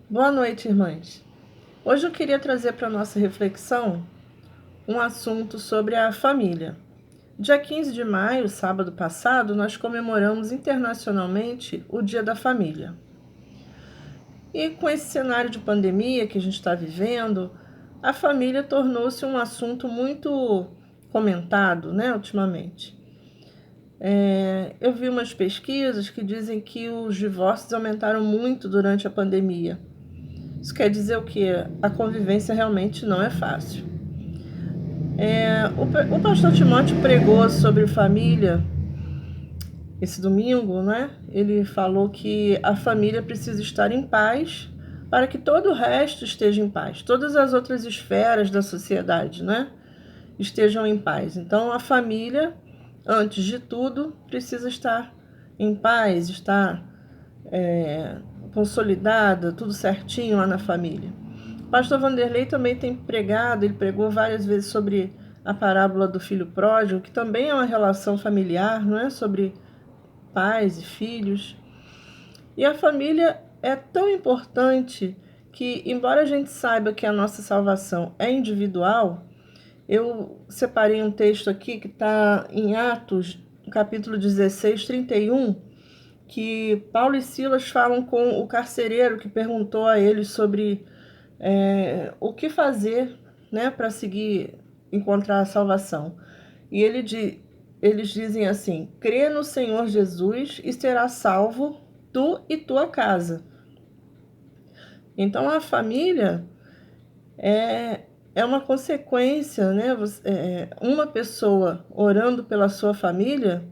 Boa noite, irmãs. Hoje eu queria trazer para a nossa reflexão um assunto sobre a família. Dia 15 de maio, sábado passado, nós comemoramos internacionalmente o Dia da Família. E com esse cenário de pandemia que a gente está vivendo, a família tornou-se um assunto muito comentado, ultimamente. Eu vi umas pesquisas que dizem que os divórcios aumentaram muito durante a pandemia. Isso quer dizer o quê? A convivência realmente não é fácil. O pastor Timóteo pregou sobre família esse domingo, né? Ele falou que a família precisa estar em paz para que todo o resto esteja em paz. Todas as outras esferas da sociedade, né? Estejam em paz. Então, a família, antes de tudo, precisa estar em paz, estar consolidada, tudo certinho lá na família. O pastor Vanderlei também tem pregado, ele pregou várias vezes sobre a parábola do filho pródigo, que também é uma relação familiar, não é? Sobre pais e filhos. E a família é tão importante que, embora a gente saiba que a nossa salvação é individual, eu separei um texto aqui que está em Atos, capítulo 16, 31, que Paulo e Silas falam com o carcereiro que perguntou a eles sobre o que fazer, né, para seguir, encontrar a salvação. E eles dizem assim: crê no Senhor Jesus e será salvo tu e tua casa. Então a família é uma consequência, né? Uma pessoa orando pela sua família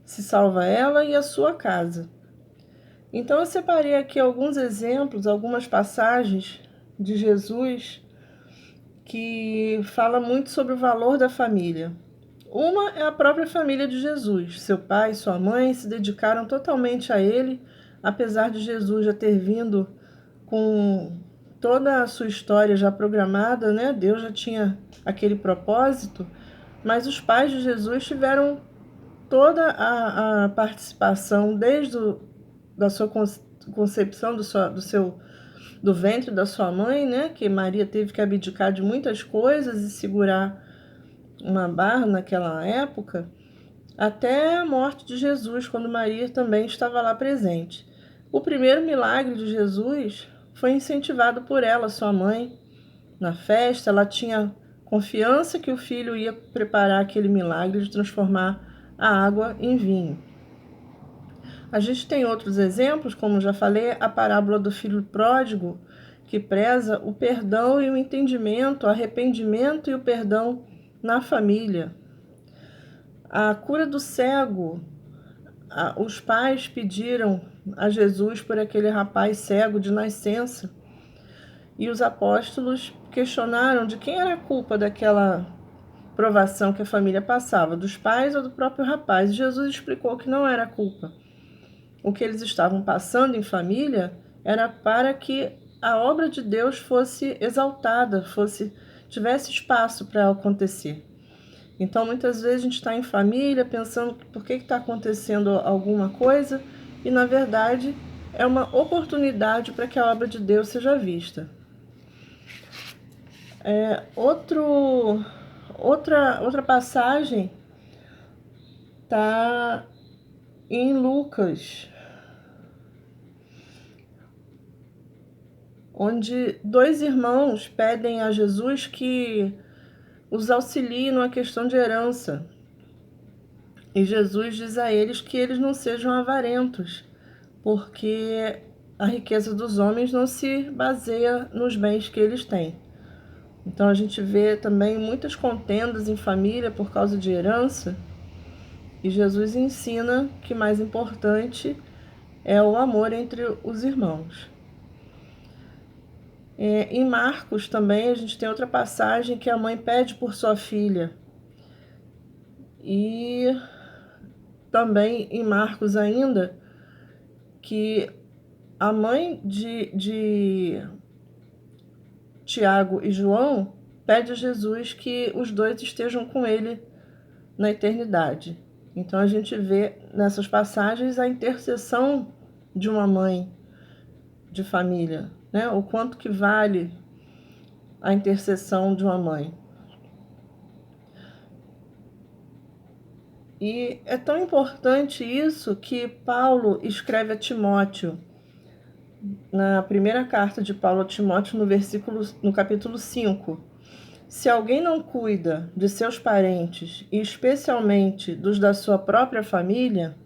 se salva ela e a sua casa. Então eu separei aqui alguns exemplos, algumas passagens de Jesus que fala muito sobre o valor da família. Uma é a própria família de Jesus. Seu pai e sua mãe se dedicaram totalmente a ele, apesar de Jesus já ter vindo com toda a sua história já programada, né? Deus já tinha aquele propósito, mas os pais de Jesus tiveram toda a participação desde da sua concepção do ventre da sua mãe, né? Que Maria teve que abdicar de muitas coisas e segurar uma barra naquela época, até a morte de Jesus, quando Maria também estava lá presente. O primeiro milagre de Jesus foi incentivado por ela, sua mãe. Na festa, ela tinha confiança que o filho ia preparar aquele milagre de transformar a água em vinho. A gente tem outros exemplos, como já falei, a parábola do filho pródigo, que preza o perdão e o entendimento, o arrependimento e o perdão na família. A cura do cego, os pais pediram a Jesus por aquele rapaz cego de nascença, e os apóstolos questionaram de quem era a culpa daquela provação que a família passava, dos pais ou do próprio rapaz. E Jesus explicou que não era culpa. O que eles estavam passando em família era para que a obra de Deus fosse exaltada, tivesse espaço para acontecer. Então, muitas vezes a gente está em família pensando por que está acontecendo alguma coisa e, na verdade, é uma oportunidade para que a obra de Deus seja vista. Outra passagem está em Lucas, onde dois irmãos pedem a Jesus que os auxilie numa questão de herança. E Jesus diz a eles que eles não sejam avarentos, porque a riqueza dos homens não se baseia nos bens que eles têm. Então a gente vê também muitas contendas em família por causa de herança, e Jesus ensina que mais importante é o amor entre os irmãos. Em Marcos também a gente tem outra passagem que a mãe pede por sua filha. E também em Marcos ainda, que a mãe de Tiago e João pede a Jesus que os dois estejam com ele na eternidade. Então a gente vê nessas passagens a intercessão de uma mãe de família, né? O quanto que vale a intercessão de uma mãe. E é tão importante isso que Paulo escreve a Timóteo, na primeira carta de Paulo a Timóteo, no capítulo 5. Se alguém não cuida de seus parentes, e especialmente dos da sua própria família,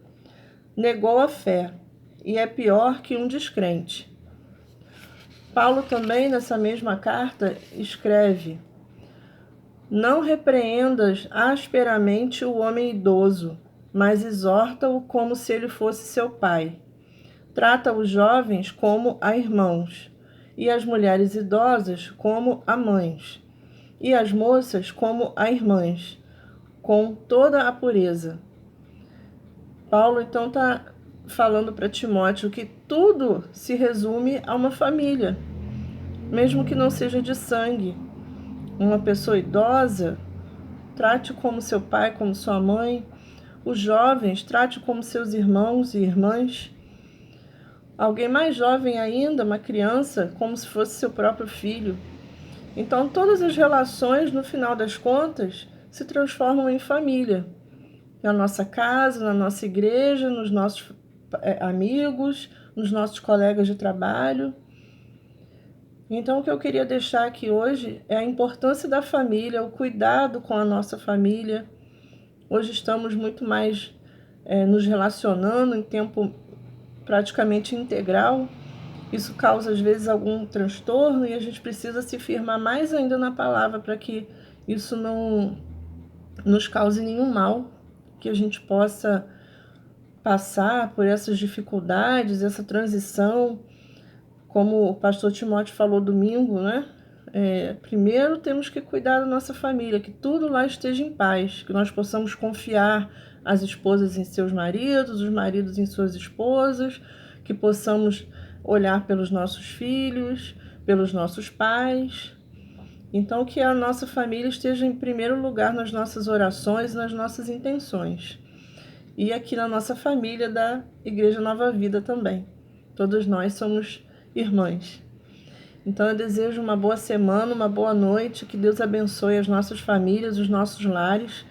negou a fé e é pior que um descrente. Paulo também, nessa mesma carta, escreve: não repreendas asperamente o homem idoso, mas exorta-o como se ele fosse seu pai. Trata os jovens como a irmãos, e as mulheres idosas como a mães, e as moças como a irmãs, com toda a pureza. Paulo, então, está falando para Timóteo que tudo se resume a uma família, mesmo que não seja de sangue. Uma pessoa idosa, trate como seu pai, como sua mãe. Os jovens, trate como seus irmãos e irmãs. Alguém mais jovem ainda, uma criança, como se fosse seu próprio filho. Então, todas as relações, no final das contas, se transformam em família. Na nossa casa, na nossa igreja, nos nossos amigos, nos nossos colegas de trabalho. Então, o que eu queria deixar aqui hoje é a importância da família, o cuidado com a nossa família. Hoje estamos muito mais nos relacionando em tempo praticamente integral. Isso causa, às vezes, algum transtorno e a gente precisa se firmar mais ainda na palavra para que isso não nos cause nenhum mal, que a gente possa passar por essas dificuldades, essa transição. Como o pastor Timóteo falou domingo, né? Primeiro temos que cuidar da nossa família, que tudo lá esteja em paz, que nós possamos confiar as esposas em seus maridos, os maridos em suas esposas, que possamos olhar pelos nossos filhos, pelos nossos pais. Então, que a nossa família esteja em primeiro lugar nas nossas orações, nas nossas intenções. E aqui na nossa família da Igreja Nova Vida também. Todos nós somos irmãs. Então eu desejo uma boa semana, uma boa noite, que Deus abençoe as nossas famílias, os nossos lares,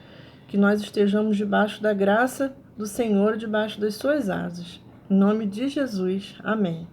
que nós estejamos debaixo da graça do Senhor, debaixo das suas asas. Em nome de Jesus. Amém.